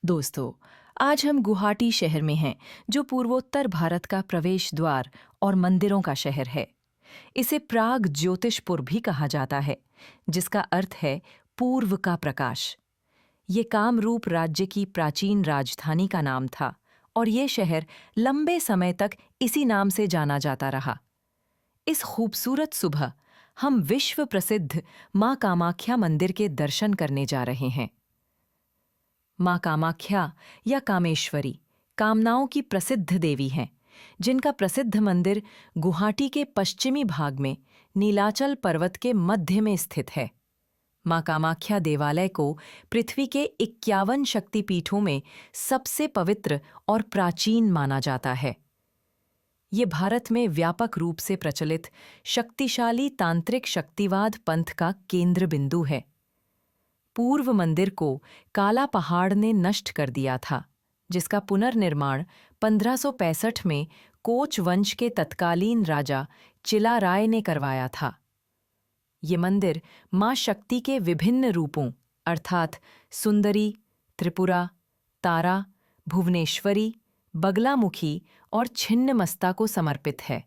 दोस्तों, आज हम गुवाहाटी शहर में हैं, जो पूर्वोत्तर भारत का प्रवेश द्वार और मंदिरों का शहर है। इसे प्राग ज्योतिषपुर भी कहा जाता है, जिसका अर्थ है पूर्व का प्रकाश। ये कामरूप राज्य की प्राचीन राजधानी का नाम था और ये शहर लंबे समय तक इसी नाम से जाना जाता रहा। इस खूबसूरत सुबह हम विश्व प्रसिद्ध मां कामाख्या मंदिर के दर्शन करने जा रहे हैं। मां कामाख्या या कामेश्वरी कामनाओं की प्रसिद्ध देवी हैं, जिनका प्रसिद्ध मंदिर गुवाहाटी के पश्चिमी भाग में नीलाचल पर्वत के मध्य में स्थित है। मां कामाख्या देवालय को पृथ्वी के 51 शक्तिपीठों में सबसे पवित्र और प्राचीन माना जाता है। ये भारत में व्यापक रूप से प्रचलित शक्तिशाली तांत्रिक शक्तिवाद पंथ का केंद्र बिंदु है। पूर्व मंदिर को काला पहाड़ ने नष्ट कर दिया था, जिसका पुनर्निर्माण 1565 में कोच वंश के तत्कालीन राजा चिलाराय ने करवाया था। ये मंदिर मां शक्ति के विभिन्न रूपों अर्थात सुंदरी, त्रिपुरा, तारा, भुवनेश्वरी, बगलामुखी और छिन्नमस्ता को समर्पित है।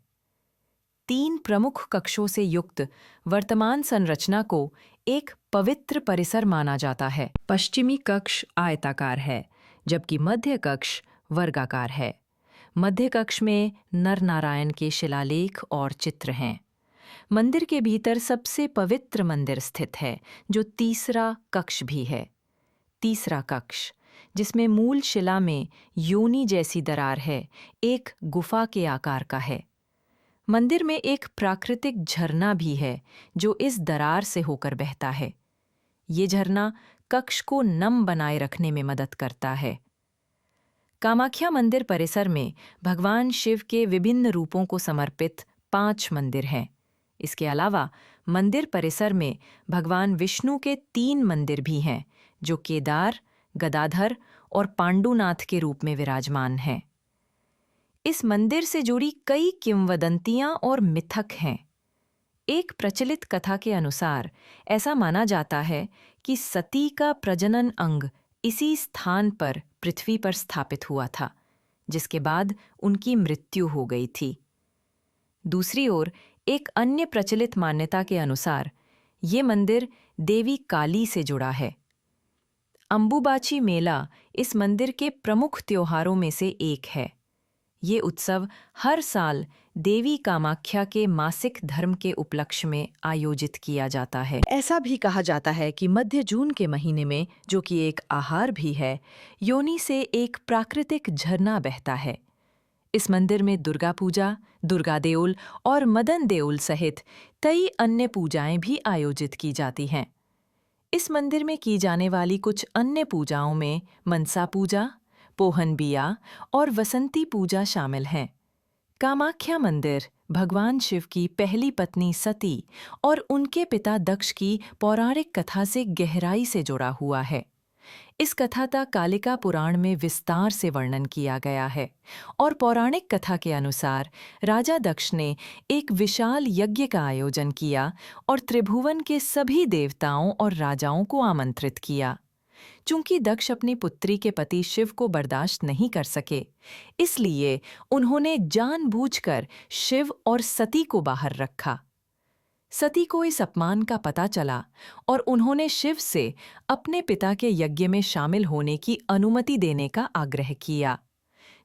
3 प्रमुख कक्षों से युक्त वर्तमान संरचना को एक पवित्र परिसर माना जाता है। पश्चिमी कक्ष आयताकार है, जबकि मध्य कक्ष वर्गाकार है। मध्य कक्ष में नर नारायण के शिलालेख और चित्र हैं। मंदिर के भीतर सबसे पवित्र मंदिर स्थित है, जो तीसरा कक्ष भी है। तीसरा कक्ष, जिसमें मूल शिला में योनि जैसी दरार है, एक गुफा के आकार का है। मंदिर में एक प्राकृतिक झरना भी है, जो इस दरार से होकर बहता है। ये झरना कक्ष को नम बनाए रखने में मदद करता है। कामाख्या मंदिर परिसर में भगवान शिव के विभिन्न रूपों को समर्पित 5 मंदिर हैं। इसके अलावा मंदिर परिसर में भगवान विष्णु के 3 मंदिर भी हैं, जो केदार, गदाधर और पांडुनाथ के रूप में विराजमान हैं। इस मंदिर से जुड़ी कई किंवदंतियां और मिथक हैं। एक प्रचलित कथा के अनुसार ऐसा माना जाता है कि सती का प्रजनन अंग इसी स्थान पर पृथ्वी पर स्थापित हुआ था, जिसके बाद उनकी मृत्यु हो गई थी। दूसरी ओर एक अन्य प्रचलित मान्यता के अनुसार ये मंदिर देवी काली से जुड़ा है। अंबुबाची मेला इस मंदिर के प्रमुख त्योहारों में से एक है। ये उत्सव हर साल देवी कामाख्या के मासिक धर्म के उपलक्ष्य में आयोजित किया जाता है। ऐसा भी कहा जाता है कि मध्य जून के महीने में, जो कि एक आहार भी है, योनि से एक प्राकृतिक झरना बहता है। इस मंदिर में दुर्गा पूजा, दुर्गा देउल और मदन देउल सहित कई अन्य पूजाएं भी आयोजित की जाती हैं। इस मंदिर में की जाने वाली कुछ अन्य पूजाओं में मनसा पूजा, पोहन बिया और वसंती पूजा शामिल हैं। कामाख्या मंदिर भगवान शिव की पहली पत्नी सती और उनके पिता दक्ष की पौराणिक कथा से गहराई से जुड़ा हुआ है। इस कथा का कालिका पुराण में विस्तार से वर्णन किया गया है और पौराणिक कथा के अनुसार राजा दक्ष ने एक विशाल यज्ञ का आयोजन किया और त्रिभुवन के सभी देवताओं और राजाओं को आमंत्रित किया। चूंकि दक्ष अपनी पुत्री के पति शिव को बर्दाश्त नहीं कर सके, इसलिए उन्होंने जानबूझकर शिव और सती को बाहर रखा। सती को इस अपमान का पता चला और उन्होंने शिव से अपने पिता के यज्ञ में शामिल होने की अनुमति देने का आग्रह किया।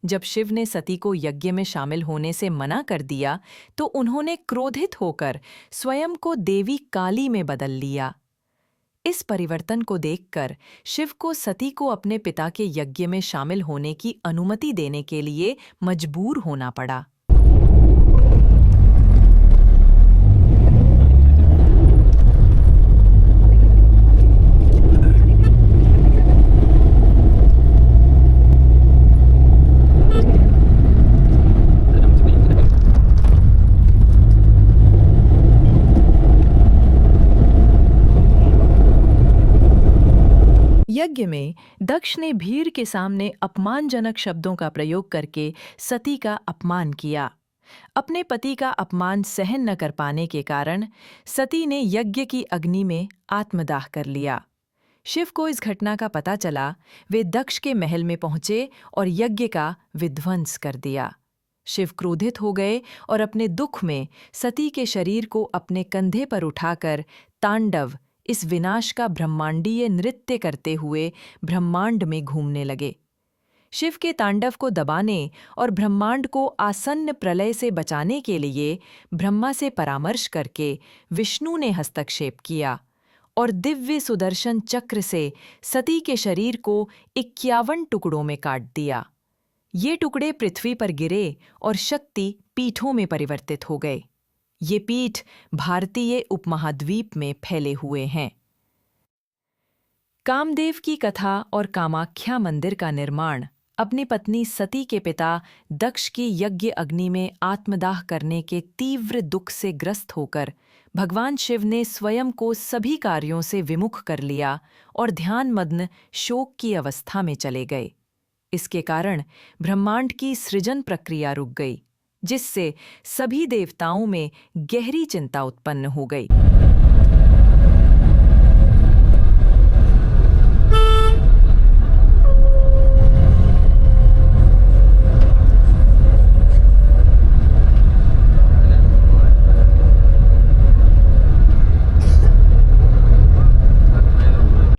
जब शिव ने सती को यज्ञ में शामिल होने से मना कर दिया, तो उन्होंने क्रोधित होकर स्वयं को देवी काली में बदल लिया। इस परिवर्तन को देखकर शिव को सती को अपने पिता के यज्ञ में शामिल होने की अनुमति देने के लिए मजबूर होना पड़ा। यज्ञ में दक्ष ने भीड़ के सामने अपमानजनक शब्दों का प्रयोग करके सती का अपमान किया। अपने पति का अपमान सहन न कर पाने के कारण सती ने यज्ञ की अग्नि में आत्मदाह कर लिया। शिव को इस घटना का पता चला, वे दक्ष के महल में पहुंचे और यज्ञ का विध्वंस कर दिया। शिव क्रोधित हो गए और अपने दुख में सती के शरीर को अपने कंधे पर उठाकर तांडव, इस विनाश का ब्रह्मांडीय नृत्य करते हुए ब्रह्मांड में घूमने लगे। शिव के तांडव को दबाने और ब्रह्मांड को आसन्न प्रलय से बचाने के लिए ब्रह्मा से परामर्श करके विष्णु ने हस्तक्षेप किया और दिव्य सुदर्शन चक्र से सती के शरीर को 51 टुकड़ों में काट दिया। ये टुकड़े पृथ्वी पर गिरे और शक्ति पीठों में परिवर्तित हो गए। ये पीठ भारतीय उपमहाद्वीप में फैले हुए हैं। कामदेव की कथा और कामाख्या मंदिर का निर्माण अपनी पत्नी सती के पिता दक्ष की यज्ञ अग्नि में आत्मदाह करने के तीव्र दुख से ग्रस्त होकर भगवान शिव ने स्वयं को सभी कार्यों से विमुख कर लिया और ध्यानमग्न शोक की अवस्था में चले गए। इसके कारण ब्रह्मांड की सृजन प्रक्रिया रुक गई, जिससे सभी देवताओं में गहरी चिंता उत्पन्न हो गई।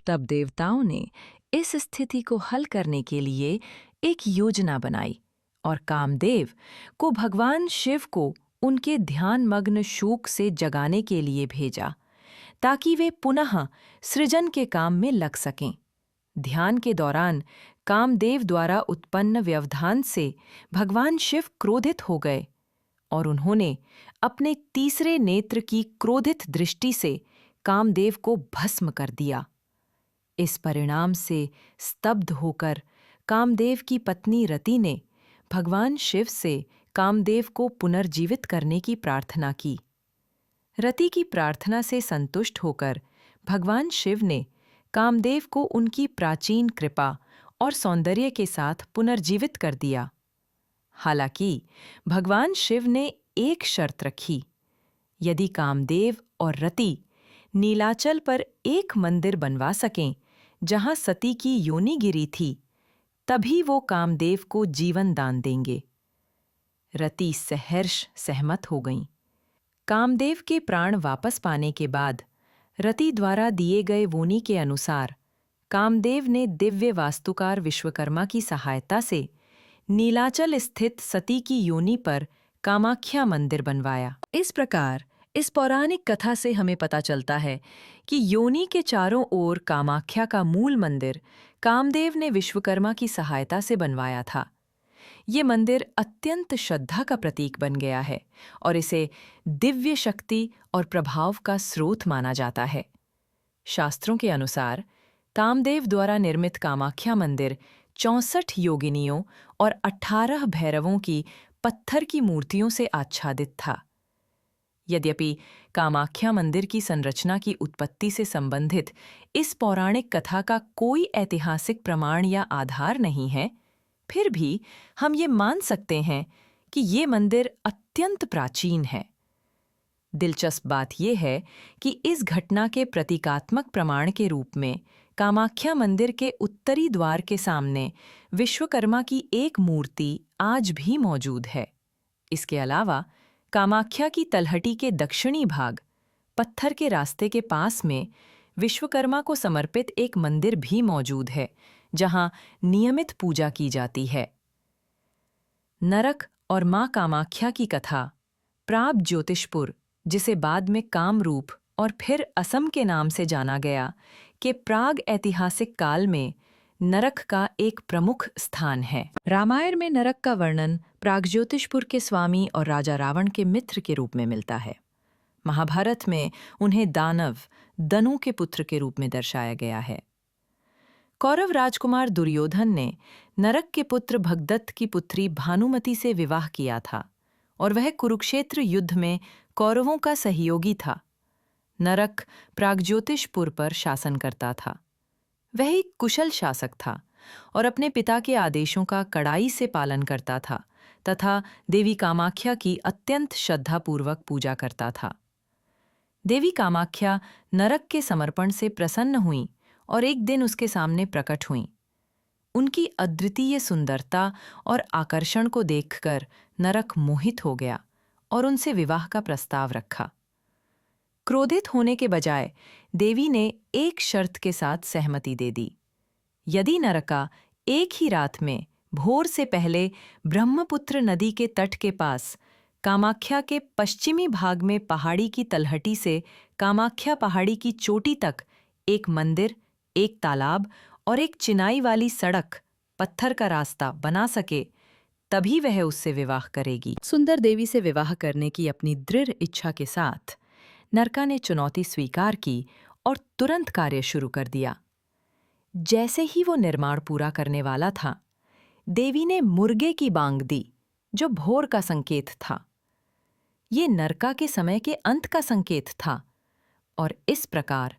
तब देवताओं ने इस स्थिति को हल करने के लिए एक योजना बनाई और कामदेव को भगवान शिव को उनके ध्यानमग्न शोक से जगाने के लिए भेजा, ताकि वे पुनः सृजन के काम में लग सकें। ध्यान के दौरान कामदेव द्वारा उत्पन्न व्यवधान से भगवान शिव क्रोधित हो गए और उन्होंने अपने तीसरे नेत्र की क्रोधित दृष्टि से कामदेव को भस्म कर दिया। इस परिणाम से स्तब्ध होकर कामदेव की पत्नी रति ने भगवान शिव से कामदेव को पुनर्जीवित करने की प्रार्थना की। रति की प्रार्थना से संतुष्ट होकर भगवान शिव ने कामदेव को उनकी प्राचीन कृपा और सौंदर्य के साथ पुनर्जीवित कर दिया। हालांकि भगवान शिव ने एक शर्त रखी, यदि कामदेव और रति नीलाचल पर एक मंदिर बनवा सकें जहां सती की योनि गिरी थी, तभी वो कामदेव को जीवन दान देंगे। रति सहर्ष सहमत हो गईं। कामदेव के प्राण वापस पाने के बाद रति द्वारा दिए गए वोनी के अनुसार कामदेव ने दिव्य वास्तुकार विश्वकर्मा की सहायता से नीलाचल स्थित सती की योनि पर कामाख्या मंदिर बनवाया। इस प्रकार इस पौराणिक कथा से हमें पता चलता है कि योनि के चारों ओर कामाख्या का मूल मंदिर कामदेव ने विश्वकर्मा की सहायता से बनवाया था। ये मंदिर अत्यंत श्रद्धा का प्रतीक बन गया है और इसे दिव्य शक्ति और प्रभाव का स्रोत माना जाता है। शास्त्रों के अनुसार कामदेव द्वारा निर्मित कामाख्या मंदिर 64 योगिनियों और 18 भैरवों की पत्थर की मूर्तियों से आच्छादित था। यद्यपि कामाख्या मंदिर की संरचना की उत्पत्ति से संबंधित इस पौराणिक कथा का कोई ऐतिहासिक प्रमाण या आधार नहीं है, फिर भी हम ये मान सकते हैं कि ये मंदिर अत्यंत प्राचीन है। दिलचस्प बात यह है कि इस घटना के प्रतीकात्मक प्रमाण के रूप में कामाख्या मंदिर के उत्तरी द्वार के सामने विश्वकर्मा की एक मूर्ति आज भी मौजूद है। इसके अलावा कामाख्या की तलहटी के दक्षिणी भाग पत्थर के रास्ते के पास में विश्वकर्मा को समर्पित एक मंदिर भी मौजूद है, जहां नियमित पूजा की जाती है। नरक और मां कामाख्या की कथा प्राग ज्योतिषपुर, जिसे बाद में कामरूप और फिर असम के नाम से जाना गया, के प्राग ऐतिहासिक काल में नरक का एक प्रमुख स्थान है। रामायण में नरक का वर्णन प्रागज्योतिषपुर के स्वामी और राजा रावण के मित्र के रूप में मिलता है। महाभारत में उन्हें दानव, दनु के पुत्र के रूप में दर्शाया गया है। कौरव राजकुमार दुर्योधन ने नरक के पुत्र भगदत्त की पुत्री भानुमति से विवाह किया था और वह कुरुक्षेत्र युद्ध में कौरवों का सहयोगी था। नरक प्रागज्योतिषपुर पर शासन करता था। वह एक कुशल शासक था और अपने पिता के आदेशों का कड़ाई से पालन करता था तथा देवी कामाख्या की अत्यंत श्रद्धापूर्वक पूजा करता था। देवी कामाख्या नरक के समर्पण से प्रसन्न हुईं और एक दिन उसके सामने प्रकट हुईं। उनकी अद्वितीय सुंदरता और आकर्षण को देखकर नरक मोहित हो गया और उनसे विवाह का प्रस्ताव रखा। क्रोधित होने के बजाय देवी ने एक शर्त के साथ सहमति दे दी। यदि नरका एक ही रात में भोर से पहले ब्रह्मपुत्र नदी के तट के पास कामाख्या के पश्चिमी भाग में पहाड़ी की तलहटी से कामाख्या पहाड़ी की चोटी तक एक मंदिर, एक तालाब और एक चिनाई वाली सड़क, पत्थर का रास्ता बना सके, तभी वह उससे विवाह करेगी। सुंदर देवी से विवाह करने की अपनी दृढ़ इच्छा के साथ नरका ने चुनौती स्वीकार की और तुरंत कार्य शुरू कर दिया। जैसे ही वो निर्माण पूरा करने वाला था, देवी ने मुर्गे की बांग दी, जो भोर का संकेत था। ये नरका के समय के अंत का संकेत था और इस प्रकार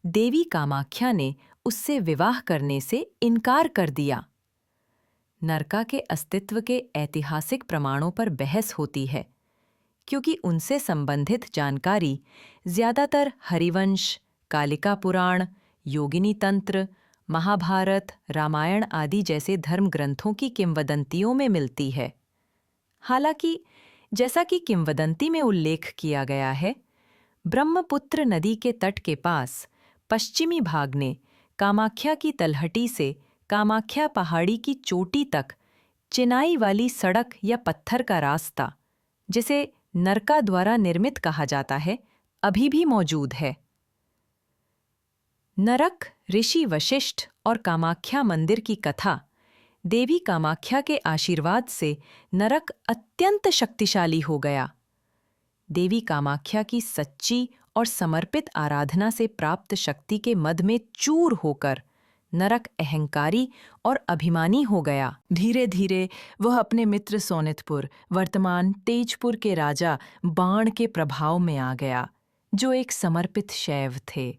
देवी कामाख्या ने उससे विवाह करने से इनकार कर दिया। नरका के अस्तित्व के ऐतिहासिक प्रमाणों पर बहस होती है, क्योंकि उनसे संबंधित जानकारी ज्यादातर हरिवंश, कालिका पुराण, योगिनी तंत्र, महाभारत, रामायण आदि जैसे धर्म ग्रंथों की किंवदंतियों में मिलती है। हालांकि जैसा कि किंवदंती में उल्लेख किया गया है, ब्रह्मपुत्र नदी के तट के पास पश्चिमी भाग ने कामाख्या की तलहटी से कामाख्या पहाड़ी की चोटी तक चिनाई वाली सड़क या पत्थर का रास्ता, जिसे नरका द्वारा निर्मित कहा जाता है, अभी भी मौजूद है। नरक, ऋषि वशिष्ठ और कामाख्या मंदिर की कथा। देवी कामाख्या के आशीर्वाद से नरक अत्यंत शक्तिशाली हो गया। देवी कामाख्या की सच्ची और समर्पित आराधना से प्राप्त शक्ति के मद में चूर होकर नरक अहंकारी और अभिमानी हो गया। धीरे धीरे वह अपने मित्र सोनितपुर, वर्तमान तेजपुर के राजा बाण के प्रभाव में आ गया, जो एक समर्पित शैव थे।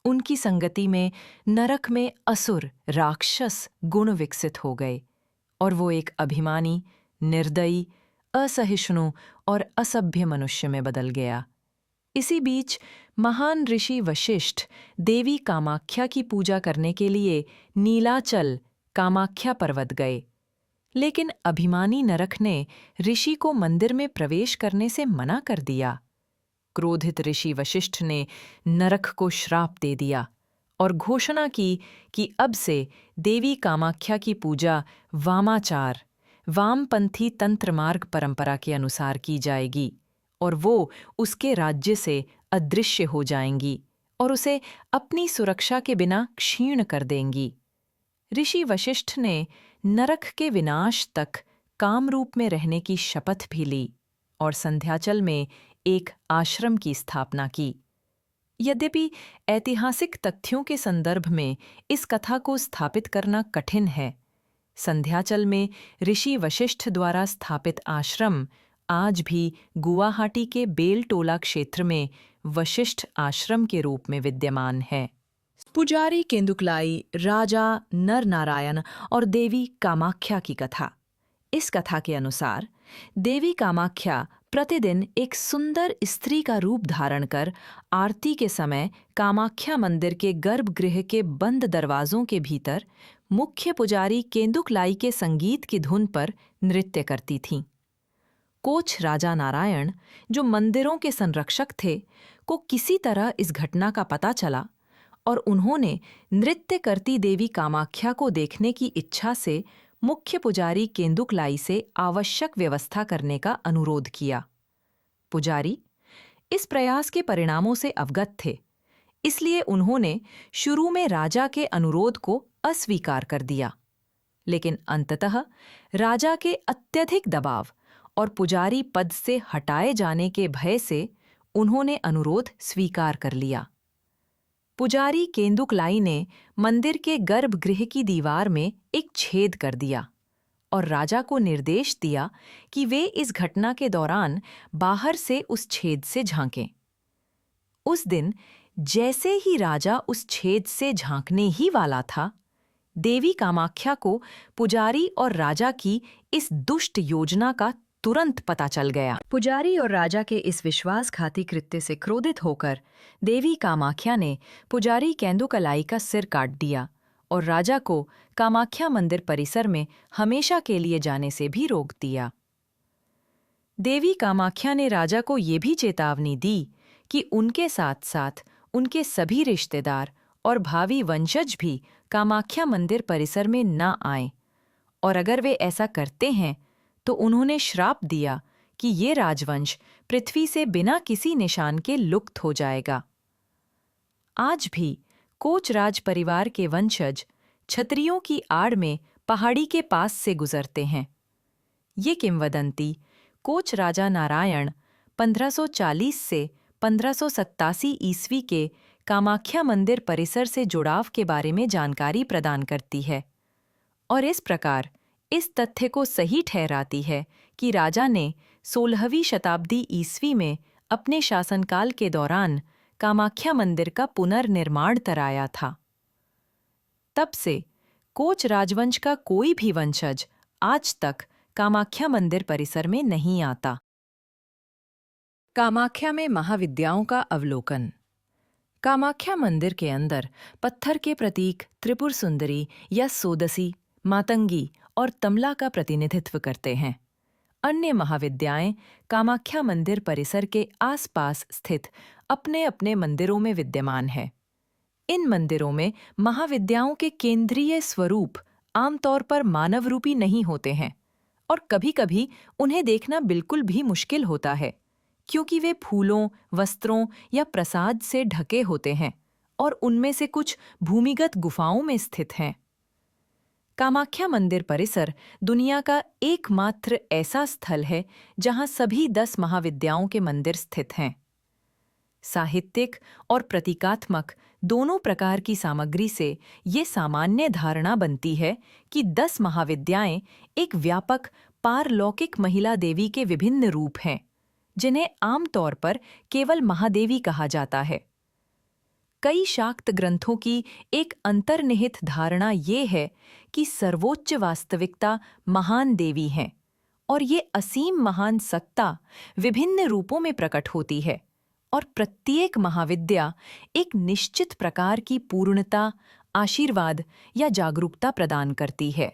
उनकी संगति में नरक में असुर, राक्षस गुण विकसित हो गए और वो एक अभिमानी, निर्दयी, असहिष्णु और असभ्य मनुष्य में बदल गया। इसी बीच महान ऋषि वशिष्ठ देवी कामाख्या की पूजा करने के लिए नीलाचल, कामाख्या पर्वत गए, लेकिन अभिमानी नरक ने ऋषि को मंदिर में प्रवेश करने से मना कर दिया। क्रोधित ऋषि वशिष्ठ ने नरक को श्राप दे दिया और घोषणा की कि अब से देवी कामाख्या की पूजा वामाचार, वामपंथी तंत्र मार्ग परंपरा के अनुसार की जाएगी और वो उसके राज्य से अदृश्य हो जाएंगी और उसे अपनी सुरक्षा के बिना क्षीण कर देंगी। ऋषि वशिष्ठ ने नरक के विनाश तक कामरूप में रहने की शपथ भी ली और संध्याचल में एक आश्रम की स्थापना की। यद्यपि ऐतिहासिक तथ्यों के संदर्भ में इस कथा को स्थापित करना कठिन है, संध्याचल में ऋषि वशिष्ठ द्वारा स्थापित आश्रम आज भी गुवाहाटी के बेलटोला क्षेत्र में वशिष्ठ आश्रम के रूप में विद्यमान है। पुजारी केंदुकलाई, राजा नरनारायण और देवी कामाख्या की कथा। इस कथा के अनुसार देवी कामाख्या प्रतिदिन एक सुंदर स्त्री का रूप धारण कर आरती के समय कामाख्या मंदिर के गर्भगृह के बंद दरवाजों के भीतर मुख्य पुजारी केंदुकलाई के संगीत की धुन पर नृत्य करती थीं। कोच राजा नारायण, जो मंदिरों के संरक्षक थे, को किसी तरह इस घटना का पता चला और उन्होंने नृत्य करती देवी कामाख्या को देखने की इच्छा से मुख्य पुजारी केंदुकलाई से आवश्यक व्यवस्था करने का अनुरोध किया। पुजारी इस प्रयास के परिणामों से अवगत थे, इसलिए उन्होंने शुरू में राजा के अनुरोध को अस्वीकार कर दिया, लेकिन अंततः राजा के अत्यधिक दबाव और पुजारी पद से हटाए जाने के भय से उन्होंने अनुरोध स्वीकार कर लिया। पुजारी केंदुकलाई ने मंदिर के गर्भगृह की दीवार में एक छेद कर दिया और राजा को निर्देश दिया कि वे इस घटना के दौरान बाहर से उस छेद से झांकें। उस दिन जैसे ही राजा उस छेद से झांकने ही वाला था, देवी कामाख्या को पुजारी और राजा की इस दुष्ट योजना का तुरंत पता चल गया। पुजारी और राजा के इस विश्वासघाती कृत्य से क्रोधित होकर देवी कामाख्या ने पुजारी केंदुकलाई का सिर काट दिया और राजा को कामाख्या मंदिर परिसर में हमेशा के लिए जाने से भी रोक दिया। देवी कामाख्या ने राजा को ये भी चेतावनी दी कि उनके साथ साथ उनके सभी रिश्तेदार और भावी वंशज भी कामाख्या मंदिर परिसर में न आएं, और अगर वे ऐसा करते हैं तो उन्होंने श्राप दिया कि ये राजवंश पृथ्वी से बिना किसी निशान के लुप्त हो जाएगा। आज भी कोच राज परिवार के वंशज क्षत्रियों की आड़ में पहाड़ी के पास से गुजरते हैं। ये किंवदंती कोच राजा नारायण 1540 से 1587 ईस्वी के कामाख्या मंदिर परिसर से जुड़ाव के बारे में जानकारी प्रदान करती है और इस प्रकार इस तथ्य को सही ठहराती है कि राजा ने 16वीं शताब्दी ईस्वी में अपने शासनकाल के दौरान कामाख्या मंदिर का पुनर्निर्माण कराया था। तब से कोच राजवंश का कोई भी वंशज आज तक कामाख्या मंदिर परिसर में नहीं आता। कामाख्या में महाविद्याओं का अवलोकन। कामाख्या मंदिर के अंदर पत्थर के प्रतीक त्रिपुर सुंदरी या सोदसी, मातंगी और तमला का प्रतिनिधित्व करते हैं। अन्य महाविद्याएं कामाख्या मंदिर परिसर के आसपास स्थित अपने अपने मंदिरों में विद्यमान हैं। इन मंदिरों में महाविद्याओं के केंद्रीय स्वरूप आमतौर पर मानव रूपी नहीं होते हैं और कभी-कभी उन्हें देखना बिल्कुल भी मुश्किल होता है, क्योंकि वे फूलों, वस्त्रों या प्रसाद से ढके होते हैं और उनमें से कुछ भूमिगत गुफाओं में स्थित हैं। कामाख्या मंदिर परिसर दुनिया का एकमात्र ऐसा स्थल है जहां सभी 10 महाविद्याओं के मंदिर स्थित हैं। साहित्यिक और प्रतीकात्मक दोनों प्रकार की सामग्री से ये सामान्य धारणा बनती है कि 10 महाविद्याएं एक व्यापक पारलौकिक महिला देवी के विभिन्न रूप हैं, जिन्हें आमतौर पर केवल महादेवी कहा जाता है। कई शाक्त ग्रंथों की एक अंतर्निहित धारणा ये है कि सर्वोच्च वास्तविकता महान देवी हैं और ये असीम महान सत्ता विभिन्न रूपों में प्रकट होती है और प्रत्येक महाविद्या एक निश्चित प्रकार की पूर्णता, आशीर्वाद या जागरूकता प्रदान करती है।